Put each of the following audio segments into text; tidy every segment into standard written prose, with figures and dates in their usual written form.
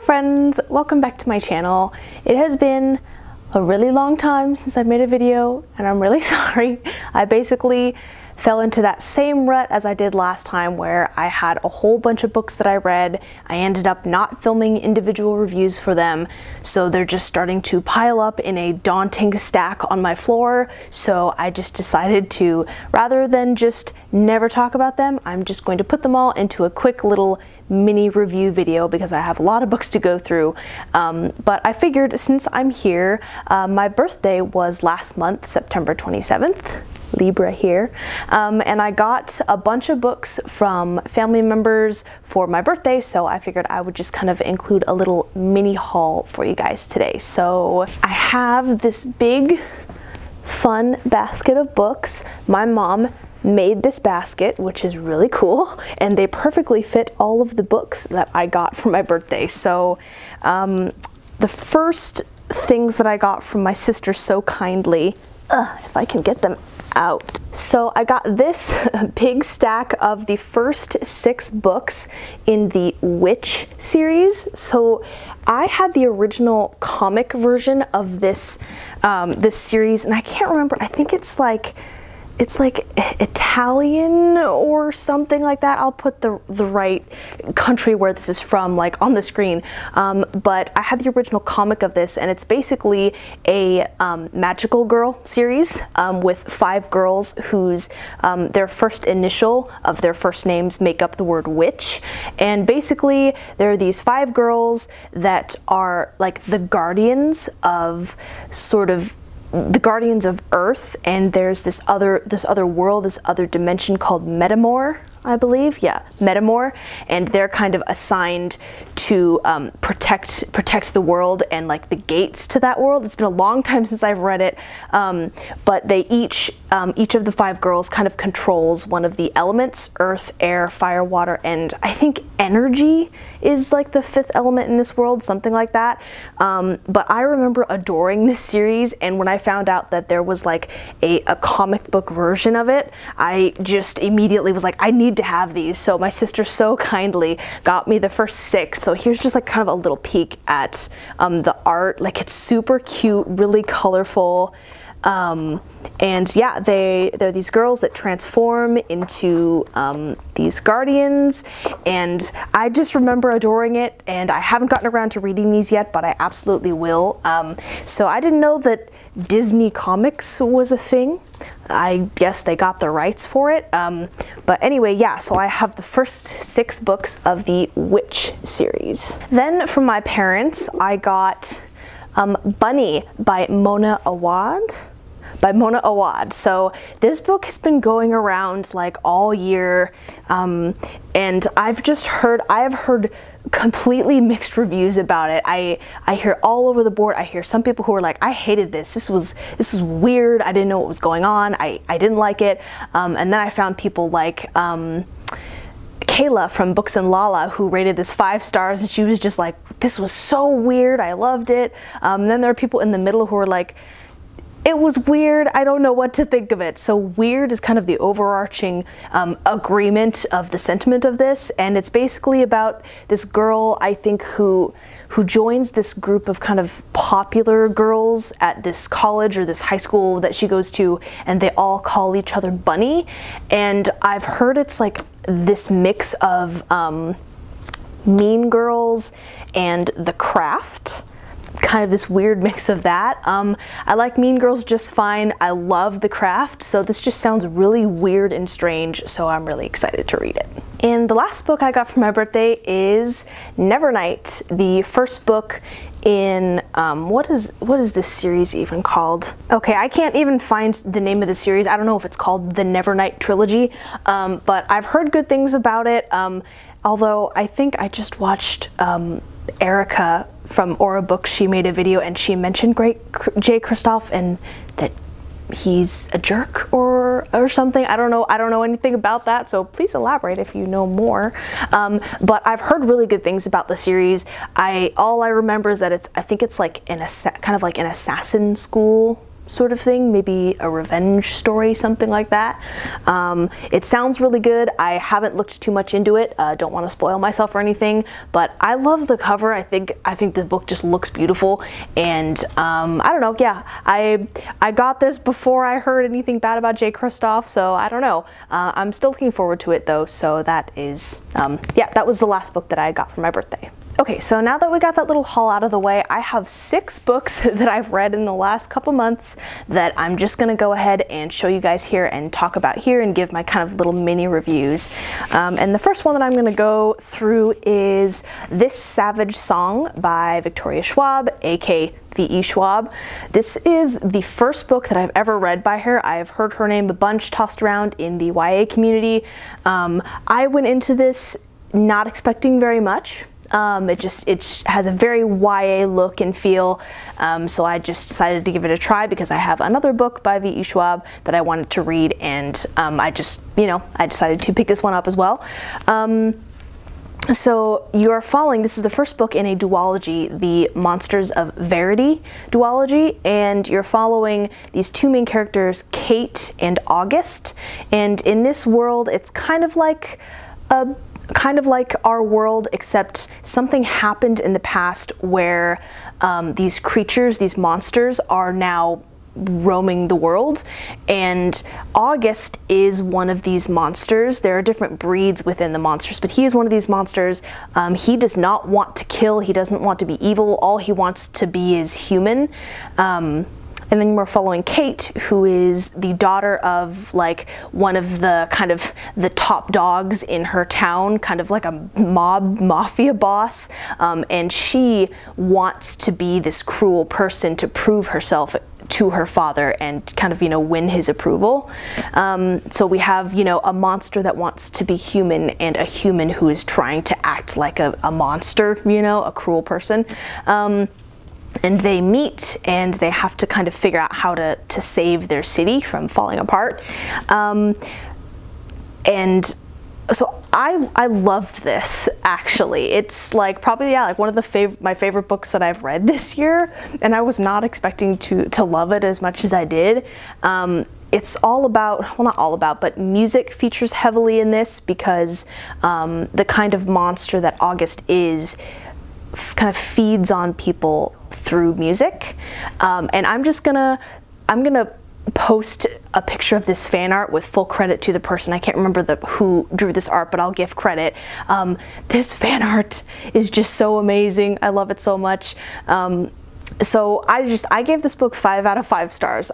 friends, welcome back to my channel. It has been a really long time since I made a video and I'm really sorry. I basically fell into that same rut as I did last time where I had a whole bunch of books that I read. I ended up not filming individual reviews for them, so they're just starting to pile up in a daunting stack on my floor. So I just decided to, rather than just never talk about them, I'm just going to put them all into a quick little mini review video because I have a lot of books to go through. But I figured since I'm here, my birthday was last month, September 27th. Libra here, and I got a bunch of books from family members for my birthday, so I figured I would just kind of include a little mini haul for you guys today. So I have this big fun basket of books. My mom made this basket, which is really cool, and they perfectly fit all of the books that I got for my birthday. So the first things that I got from my sister so kindly, if I can get them out. So I got this big stack of the first 6 books in the Witch series. So I had the original comic version of this this series, and I can't remember, I think it's like Italian or something like that. I'll put the right country where this is from like on the screen. But I had the original comic of this, and it's basically a magical girl series with 5 girls whose their first initial of their first names make up the word witch. And basically there are these 5 girls that are like the guardians of the guardians of Earth, and there's this other world, this other dimension called Metamor, I believe. Yeah, Metamor, and they're kind of assigned to protect the world and like the gates to that world. It's been a long time since I've read it, but they each of the 5 girls kind of controls one of the elements: earth, air, fire, water, and I think energy is like the 5th element in this world, something like that. But I remember adoring this series, and when I found out that there was like a comic book version of it, I just immediately was like, I need to have these. So my sister so kindly got me the first 6. So here's just like kind of a little peek at the art. Like, it's super cute, really colorful. And yeah, they're these girls that transform into these guardians, and I just remember adoring it, and I haven't gotten around to reading these yet, but I absolutely will. So I didn't know that Disney Comics was a thing. I guess they got the rights for it. But anyway, yeah, so I have the first 6 books of the Witch series. Then from my parents, I got Bunny by Mona Awad. So this book has been going around like all year, and I have heard completely mixed reviews about it. I hear all over the board. I hear some people who are like, I hated this. This was weird. I didn't know what was going on. I didn't like it. And then I found people like Kayla from Books and Lala, who rated this 5 stars, and she was just like, this was so weird. I loved it. And then there are people in the middle who are like, it was weird, I don't know what to think of it. So weird is kind of the overarching agreement of the sentiment of this, and it's basically about this girl, I think, who joins this group of kind of popular girls at this college or this high school that she goes to, and they all call each other Bunny. And I've heard it's like this mix of Mean Girls and The Craft. Kind of this weird mix of that. I like Mean Girls just fine. I love The Craft, so this just sounds really weird and strange, so I'm really excited to read it. And the last book I got for my birthday is Nevernight, the first book in, what is this series even called? Okay, I can't even find the name of the series. I don't know if it's called the Nevernight Trilogy, but I've heard good things about it, although I think I just watched Erika from Aurabux. She made a video and she mentioned Jay Kristoff and that he's a jerk or something. I don't know anything about that, so please elaborate if you know more. But I've heard really good things about the series. All I remember is that I think it's like kind of like an assassin school sort of thing, maybe a revenge story, something like that. It sounds really good. I haven't looked too much into it. Don't want to spoil myself or anything, but I love the cover. I think the book just looks beautiful, and I don't know. Yeah, I got this before I heard anything bad about Jay Kristoff, so I don't know. I'm still looking forward to it though. So that is yeah, that was the last book that I got for my birthday. Okay, so now that we got that little haul out of the way, I have 6 books that I've read in the last couple months that I'm just gonna go ahead and show you guys here and talk about here and give my kind of little mini reviews. And the first one that I'm gonna go through is This Savage Song by Victoria Schwab, aka V.E. Schwab. This is the first book that I've ever read by her. I've heard her name a bunch tossed around in the YA community. I went into this not expecting very much. It has a very YA look and feel, so I just decided to give it a try because I have another book by V.E. Schwab that I wanted to read, and I decided to pick this one up as well. So you're following, this is the first book in a duology, the Monsters of Verity duology, and you're following these 2 main characters, Kate and August, and in this world it's kind of like our world, except something happened in the past where these creatures, these monsters, are now roaming the world, and August is one of these monsters. There are different breeds within the monsters, but he is one of these monsters. He does not want to kill, he doesn't want to be evil, all he wants to be is human. And then we're following Kate, who is the daughter of like one of the kind of the top dogs in her town, kind of like a mafia boss, and she wants to be this cruel person to prove herself to her father and kind of, you know, win his approval. So we have, you know, a monster that wants to be human and a human who is trying to act like a monster, you know, a cruel person. And they meet and they have to kind of figure out how to save their city from falling apart. And so I loved this, actually. It's like probably, yeah, like one of the my favorite books that I've read this year, and I was not expecting to love it as much as I did. It's all about, well, not all about, but music features heavily in this because the kind of monster that August is kind of feeds on people through music. And I'm gonna post a picture of this fan art with full credit to the person. I can't remember who drew this art, but I'll give credit. This fan art is just so amazing. I love it so much. So I gave this book 5 out of 5 stars.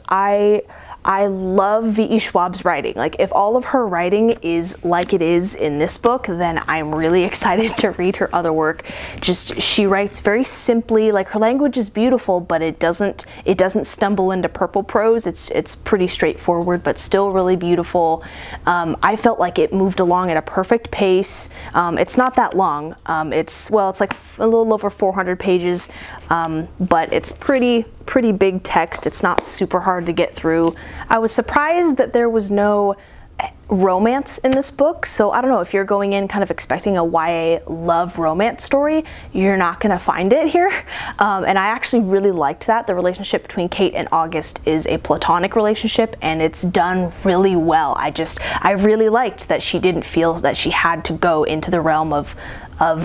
I love V.E. Schwab's writing. Like, if all of her writing is like it is in this book, then I'm really excited to read her other work. Just, she writes very simply. Like, her language is beautiful, but it doesn't stumble into purple prose. It's pretty straightforward, but still really beautiful. I felt like it moved along at a perfect pace. It's not that long. It's like a little over 400 pages, but it's pretty big text. It's not super hard to get through. I was surprised that there was no romance in this book, so I don't know, if you're going in kind of expecting a YA love romance story, you're not gonna find it here. And I actually really liked that. The relationship between Kate and August is a platonic relationship, and it's done really well. I really liked that she didn't feel that she had to go into the realm of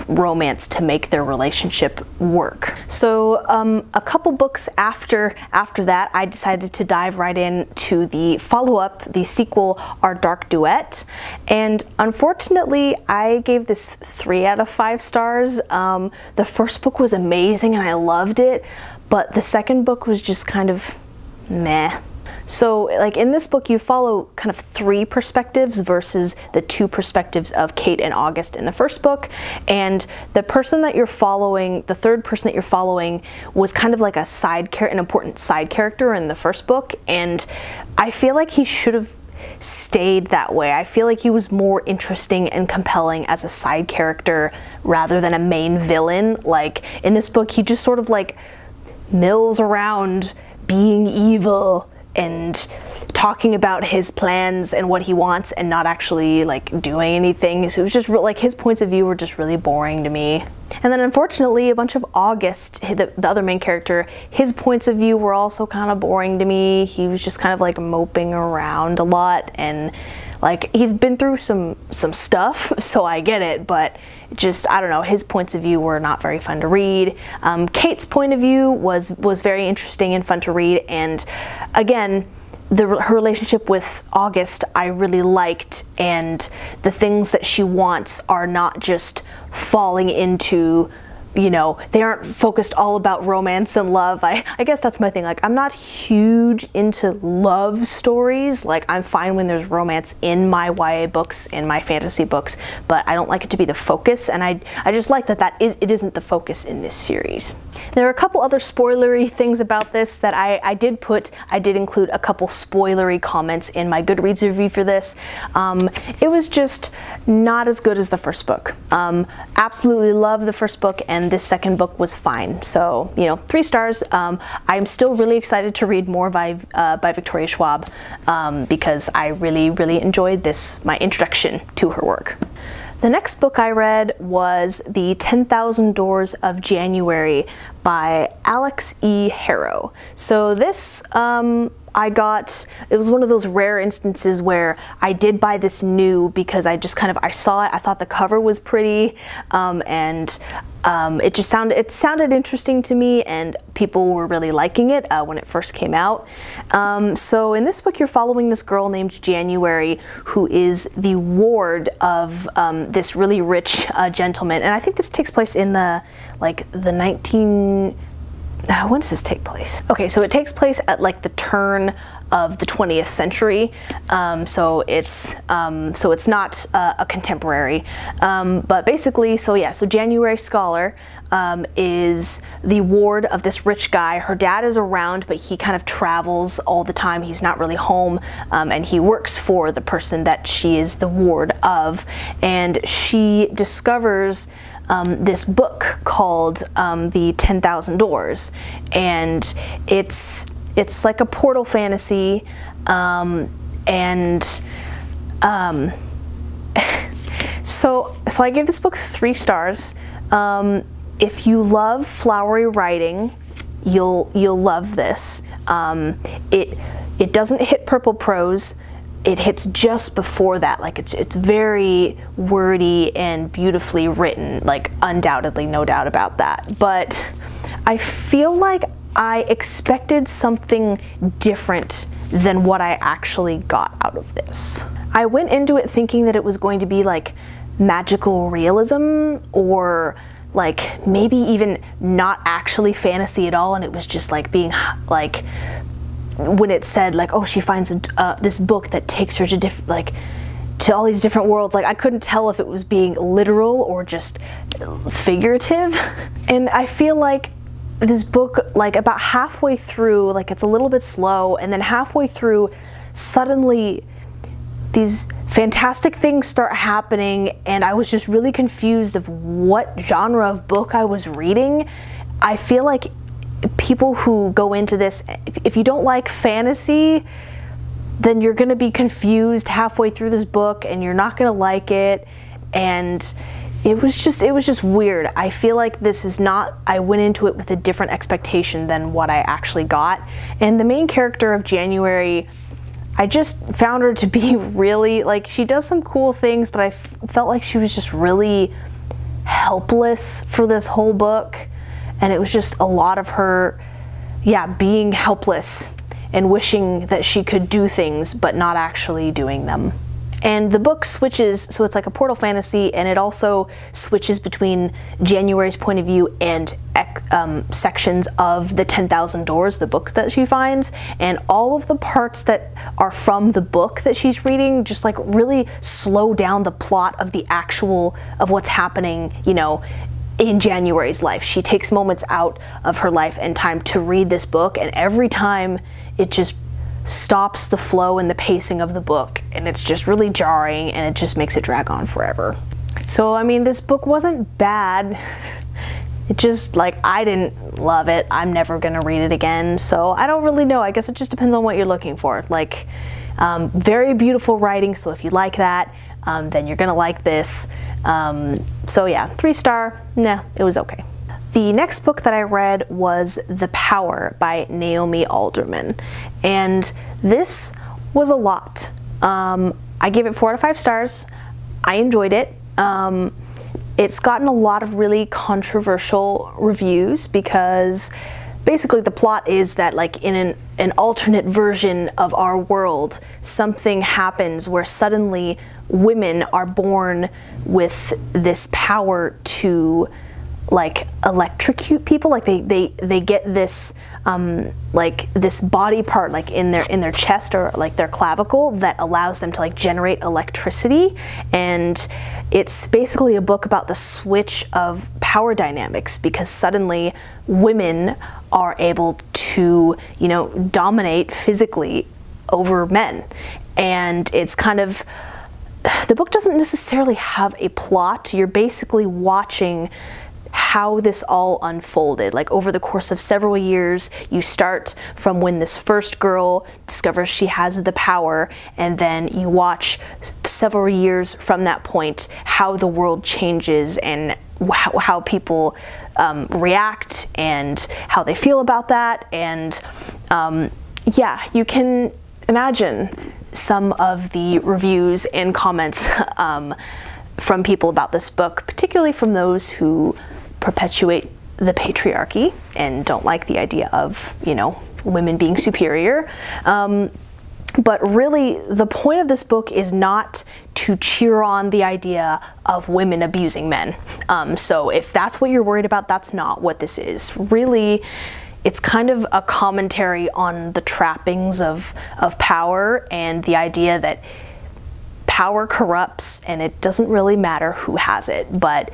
romance to make their relationship work. So a couple books after that, I decided to dive right in to the follow-up, the sequel, Our Dark Duet. And unfortunately, I gave this 3 out of 5 stars. The first book was amazing and I loved it, but the second book was just kind of meh. So, like, in this book, you follow kind of 3 perspectives versus the 2 perspectives of Kate and August in the first book. And the person that you're following, the third person that you're following, was kind of like an important side character in the first book. And I feel like he should have stayed that way. I feel like he was more interesting and compelling as a side character rather than a main villain. Like, in this book, he just sort of like mills around being evil and talking about his plans and what he wants and not actually like doing anything. So it was just like his points of view were just really boring to me. And then unfortunately a bunch of August, the other main character, his points of view were also kind of boring to me. He was just kind of like moping around a lot, and like he's been through some stuff, so I get it, but just, I don't know, his points of view were not very fun to read. Kate's point of view was very interesting and fun to read, and again, her relationship with August I really liked, and the things that she wants are not just falling into, you know, they aren't focused all about romance and love. I guess that's my thing. Like, I'm not huge into love stories. Like, I'm fine when there's romance in my YA books, in my fantasy books, but I don't like it to be the focus, and I just like that it isn't the focus in this series. There are a couple other spoilery things about this that I did include a couple spoilery comments in my Goodreads review for this. It was just not as good as the first book. Absolutely love the first book, and this second book was fine. So, you know, 3 stars. I'm still really excited to read more by Victoria Schwab, because I really enjoyed my introduction to her work. The next book I read was The 10,000 Doors of January by Alix E. Harrow. So this, it was one of those rare instances where I did buy this new because I saw it, I thought the cover was pretty, and it sounded interesting to me, and people were really liking it when it first came out. So in this book, you're following this girl named January, who is the ward of this really rich gentleman, and I think this takes place in the 19... when does this take place? Okay, so it takes place at like the turn of the 20th century, so it's not a contemporary, but basically, so January Scholar is the ward of this rich guy. Her dad is around, but he kind of travels all the time. He's not really home, and he works for the person that she is the ward of, and she discovers this book called The 10,000 Doors, and it's like a portal fantasy, so I gave this book 3 stars. If you love flowery writing, you'll love this. It doesn't hit purple prose. It hits just before that. Like, it's very wordy and beautifully written, like, undoubtedly, no doubt about that. But I feel like I expected something different than what I actually got out of this. I went into it thinking that it was going to be like magical realism, or like maybe even not actually fantasy at all, and it was just like being like, when it said like, oh, she finds this book that takes her to all these different worlds, like I couldn't tell if it was being literal or just figurative. And I feel like this book, like about halfway through, like it's a little bit slow, and then halfway through suddenly these fantastic things start happening, and I was just really confused of what genre of book I was reading. I feel like people who go into this, if you don't like fantasy, then you're gonna be confused halfway through this book and you're not gonna like it, and it was just weird. I feel like this is not, I went into it with a different expectation than what I actually got. And the main character of January, I just found her to be really, like, she does some cool things, but I felt like she was just really helpless for this whole book. And it was just a lot of her, yeah, being helpless and wishing that she could do things, but not actually doing them. And the book switches, so it's like a portal fantasy, and it also switches between January's point of view and sections of the 10,000 Doors, the book that she finds, and all of the parts that are from the book that she's reading just like really slow down the plot of the actual, of what's happening, you know, in January's life. She takes moments out of her life and time to read this book, and every time it just stops the flow and the pacing of the book, and it's just really jarring, and it just makes it drag on forever. So I mean, this book wasn't bad. it just, like, I didn't love it. I'm never gonna read it again, so I don't really know. I guess it just depends on what you're looking for. Like, very beautiful writing, so if you like that, then you're gonna like this. So yeah, 3-star, nah, it was okay. The next book that I read was The Power by Naomi Alderman, and this was a lot. I gave it 4 out of 5 stars. I enjoyed it. It's gotten a lot of really controversial reviews because basically the plot is that, like, in an alternate version of our world, something happens where suddenly women are born with this power to, like, electrocute people. Like, they get this like this body part, like in their chest or like their clavicle, that allows them to, like, generate electricity. And it's basically a book about the switch of power dynamics, because suddenly women are able to, you know, dominate physically over men. And it's kind of, the book doesn't necessarily have a plot. You're basically watching how this all unfolded. Like, over the course of several years, you start from when this first girl discovers she has the power, and then you watch several years from that point how the world changes and how people react and how they feel about that. And yeah, you can imagine some of the reviews and comments from people about this book, particularly from those who perpetuate the patriarchy and don't like the idea of, you know, women being superior. But really, the point of this book is not to cheer on the idea of women abusing men. So if that's what you're worried about, that's not what this is. Really, it's kind of a commentary on the trappings of power and the idea that power corrupts and it doesn't really matter who has it. But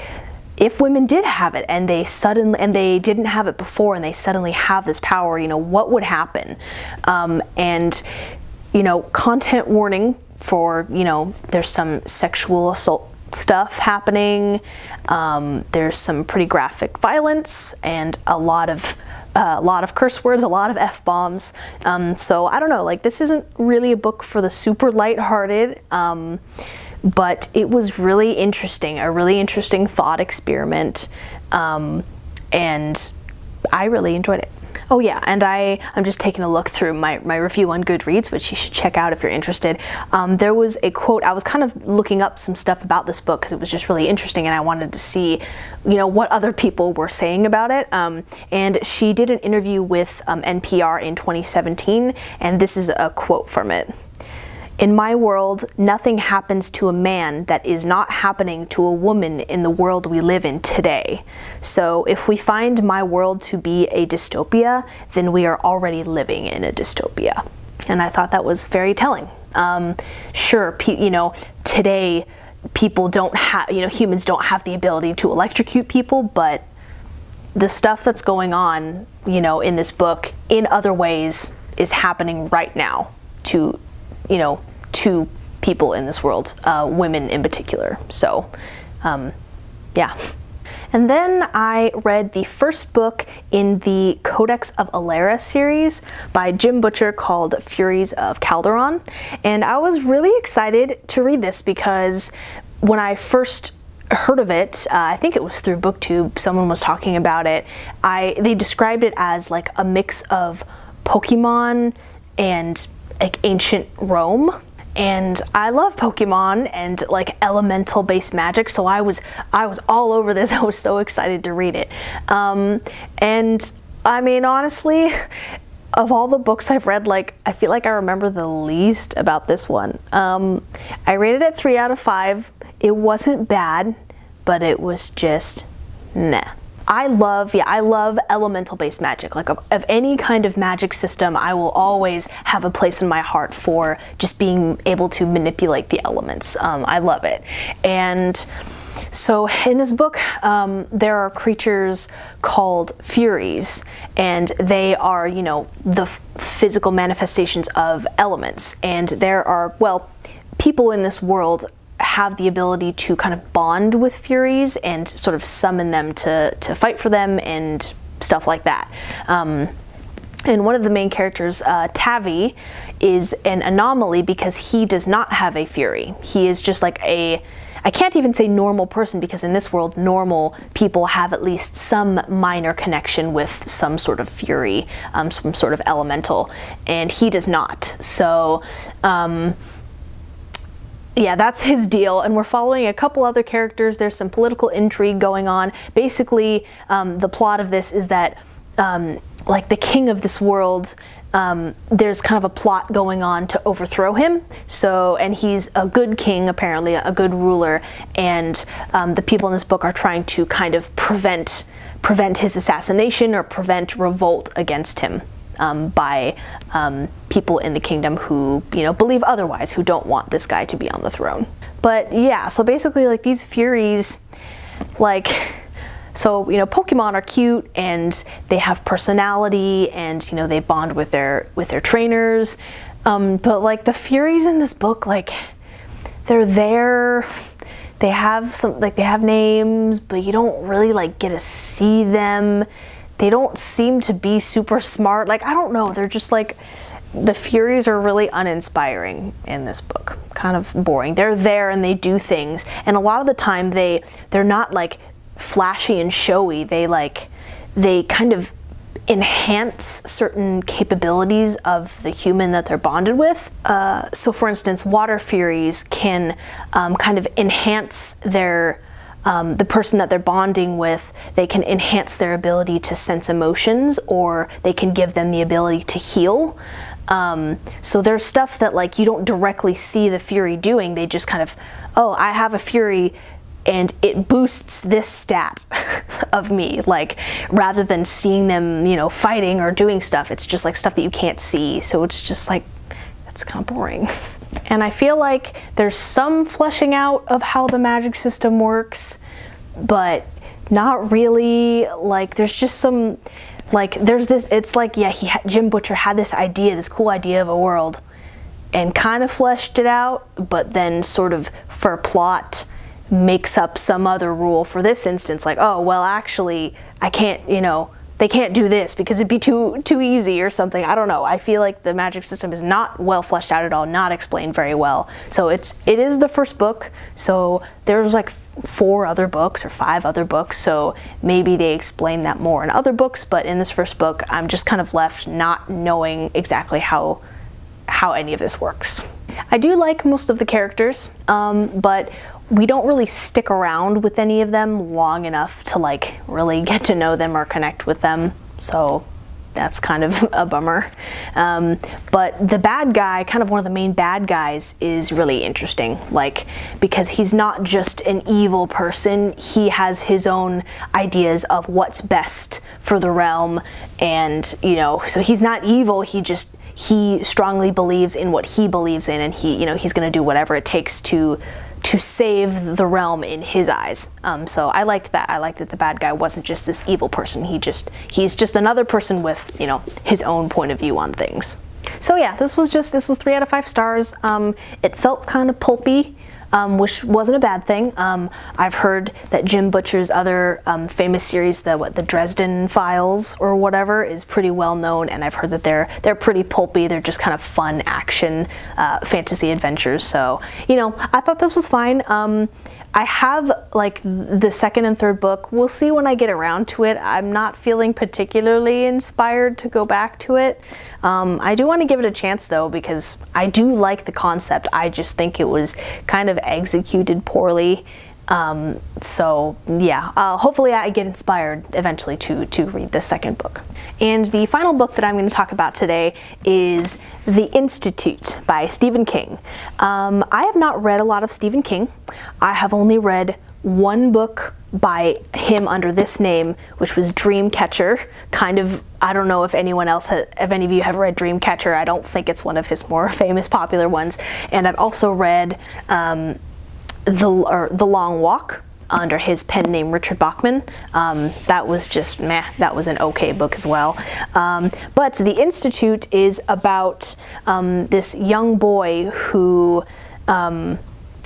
if women did have it and they didn't have it before and they suddenly have this power, you know, what would happen? And, you know, content warning for, you know, there's some sexual assault stuff happening. There's some pretty graphic violence and a lot of curse words, a lot of F-bombs. So I don't know, like, this isn't really a book for the super lighthearted, but it was really interesting, a really interesting thought experiment, and I really enjoyed it. Oh yeah, and I'm just taking a look through my review on Goodreads, which you should check out if you're interested. There was a quote. I was kind of looking up some stuff about this book because it was just really interesting, and I wanted to see, you know, what other people were saying about it. And she did an interview with NPR in 2017, and this is a quote from it. "In my world, nothing happens to a man that is not happening to a woman in the world we live in today. So if we find my world to be a dystopia, then we are already living in a dystopia." And I thought that was very telling. Sure, you know, today people don't have, you know, humans don't have the ability to electrocute people, but the stuff that's going on, you know, in this book in other ways is happening right now to, you know, to people in this world, women in particular. So, yeah. And then I read the first book in the Codex of Alera series by Jim Butcher called Furies of Calderon. And I was really excited to read this because when I first heard of it, I think it was through BookTube, someone was talking about it. They described it as like a mix of Pokemon and like ancient Rome. And I love Pokemon and like elemental based magic, so I was all over this. I was so excited to read it. And I mean, honestly, of all the books I've read, like, I feel like I remember the least about this one. I rated it 3 out of 5. It wasn't bad, but it was just meh. I love elemental based magic. Like, of any kind of magic system, I will always have a place in my heart for just being able to manipulate the elements. I love it. And so in this book, there are creatures called Furies, and they are, you know, the physical manifestations of elements. And there are, well, people in this world have the ability to kind of bond with Furies and sort of summon them to fight for them and stuff like that. And one of the main characters, Tavi, is an anomaly because he does not have a Fury. He is just like I can't even say normal person, because in this world, normal people have at least some minor connection with some sort of Fury, some sort of elemental, and he does not. So, yeah, that's his deal, and we're following a couple other characters. There's some political intrigue going on. Basically, the plot of this is that, like, the king of this world, there's kind of a plot going on to overthrow him. So, and he's a good king, apparently, a good ruler, and the people in this book are trying to kind of prevent his assassination or prevent revolt against him by people in the kingdom who, you know, believe otherwise, who don't want this guy to be on the throne. But yeah, so basically, like, these Furies, like, so, you know, Pokemon are cute and they have personality and, you know, they bond with their trainers. But like the Furies in this book, like, they're there, they have some, like, they have names, but you don't really like get to see them. They don't seem to be super smart. Like, I don't know, they're just like, the Furies are really uninspiring in this book. Kind of boring. They're there and they do things. And a lot of the time they're not like flashy and showy. They kind of enhance certain capabilities of the human that they're bonded with. So for instance, water Furies can kind of enhance their the person that they're bonding with. They can enhance their ability to sense emotions, or they can give them the ability to heal. So there's stuff that, like, you don't directly see the Fury doing. They just kind of, oh, I have a Fury and it boosts this stat of me, like, rather than seeing them, you know, fighting or doing stuff. It's just like stuff that you can't see, so it's just like, it's kind of boring. And I feel like there's some fleshing out of how the magic system works, but not really. Like, there's just some, like, there's this, it's like, yeah, Jim Butcher had this idea, this cool idea of a world, and kind of fleshed it out, but then sort of, for plot, makes up some other rule. For this instance, like, oh, well, actually, I can't, you know, they can't do this because it'd be too easy or something. I don't know. I feel like the magic system is not well fleshed out at all, not explained very well. So it is the first book, so there's like 4 other books or 5 other books, so maybe they explain that more in other books, but in this first book, I'm just kind of left not knowing exactly how any of this works. I do like most of the characters, but we don't really stick around with any of them long enough to, like, really get to know them or connect with them, so that's kind of a bummer. But the bad guy, kind of one of the main bad guys, is really interesting, like, because he's not just an evil person, he has his own ideas of what's best for the realm, and, you know, so he's not evil, he strongly believes in what he believes in, and he, you know, he's gonna do whatever it takes to save the realm in his eyes. So I liked that. I liked that the bad guy wasn't just this evil person. He's just another person with, you know, his own point of view on things. So yeah, this was 3 out of 5 stars. It felt kind of pulpy, which wasn't a bad thing. I've heard that Jim Butcher's other famous series, the Dresden Files or whatever, is pretty well known, and I've heard that they're pretty pulpy. They're just kind of fun action fantasy adventures. So, you know, I thought this was fine. I have, like, the 2nd and 3rd book. We'll see when I get around to it. I'm not feeling particularly inspired to go back to it. I do want to give it a chance, though, because I do like the concept. I just think it was kind of executed poorly. So yeah, hopefully I get inspired eventually to read the 2nd book. And the final book that I'm going to talk about today is The Institute by Stephen King. I have not read a lot of Stephen King. I have only read 1 book by him under this name, which was Dreamcatcher. Kind of, I don't know if anyone else if any of you have read Dreamcatcher. I don't think it's one of his more famous, popular ones. And I've also read The Long Walk under his pen name Richard Bachman. That was just meh. That was an okay book as well. But The Institute is about this young boy who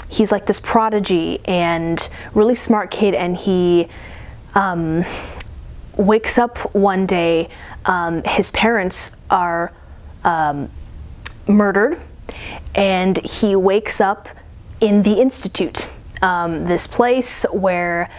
he's like this prodigy and really smart kid, and he wakes up one day, his parents are murdered, and he wakes up in the Institute, this place where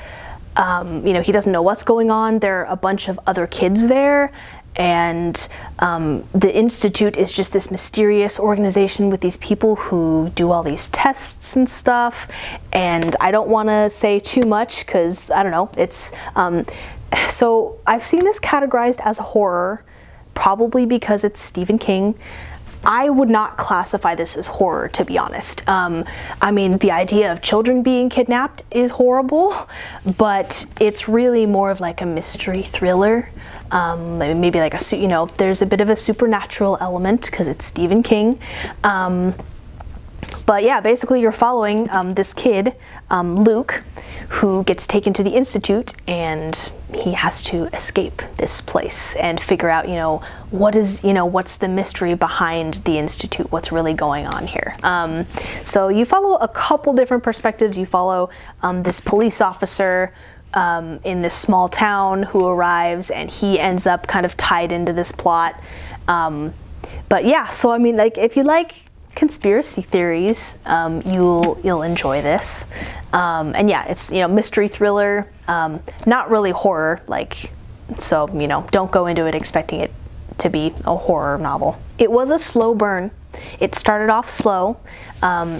you know, he doesn't know what's going on. There are a bunch of other kids there, and the Institute is just this mysterious organization with these people who do all these tests and stuff, and I don't want to say too much because, I don't know, it's so I've seen this categorized as horror, probably because it's Stephen King. I would not classify this as horror, to be honest. I mean, the idea of children being kidnapped is horrible, but it's really more of like a mystery thriller. Maybe like a, you know, there's a bit of a supernatural element because it's Stephen King. But yeah, basically you're following this kid, Luke, who gets taken to the Institute, and he has to escape this place and figure out, you know, what's the mystery behind the Institute, what's really going on here. So you follow a couple different perspectives. You follow this police officer in this small town who arrives, and he ends up kind of tied into this plot. But yeah, so I mean, like, if you like conspiracy theories, you'll enjoy this. And yeah, it's, you know, mystery thriller, not really horror, like, so, you know, don't go into it expecting it to be a horror novel. It was a slow burn. It started off slow,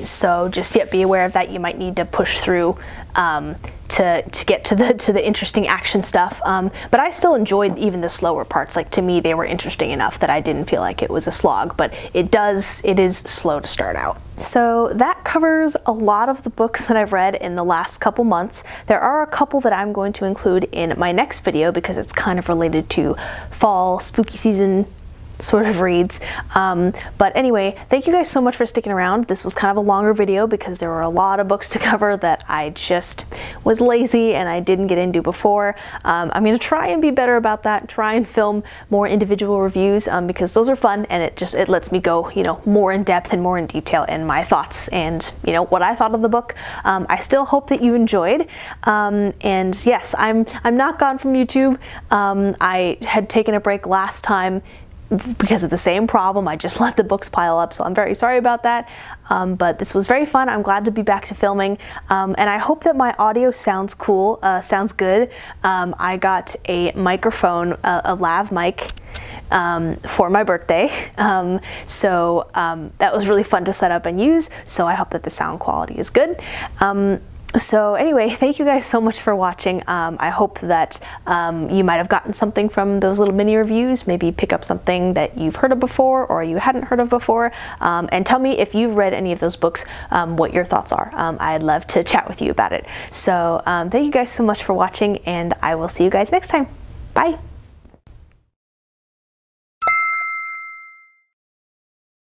so just be aware of that. You might need to push through to get to the interesting action stuff. But I still enjoyed even the slower parts. Like, to me, they were interesting enough that I didn't feel like it was a slog, but it is slow to start out. So that covers a lot of the books that I've read in the last couple months. There are a couple that I'm going to include in my next video because it's kind of related to fall, spooky season sort of reads. But anyway, thank you guys so much for sticking around. This was kind of a longer video because there were a lot of books to cover that I just was lazy and I didn't get into before. I'm going to try and be better about that, try and film more individual reviews because those are fun, and it lets me go, you know, more in depth and more in detail in my thoughts and, you know, what I thought of the book. I still hope that you enjoyed. And yes, I'm not gone from YouTube. I had taken a break last time because of the same problem. I just let the books pile up, so I'm very sorry about that. But this was very fun. I'm glad to be back to filming, and I hope that my audio sounds cool, sounds good. I got a microphone, a lav mic, for my birthday, so that was really fun to set up and use, so I hope that the sound quality is good. So anyway, thank you guys so much for watching. I hope that you might have gotten something from those little mini reviews, maybe pick up something that you've heard of before or you hadn't heard of before, and tell me if you've read any of those books, what your thoughts are. I'd love to chat with you about it. So thank you guys so much for watching, and I will see you guys next time. Bye!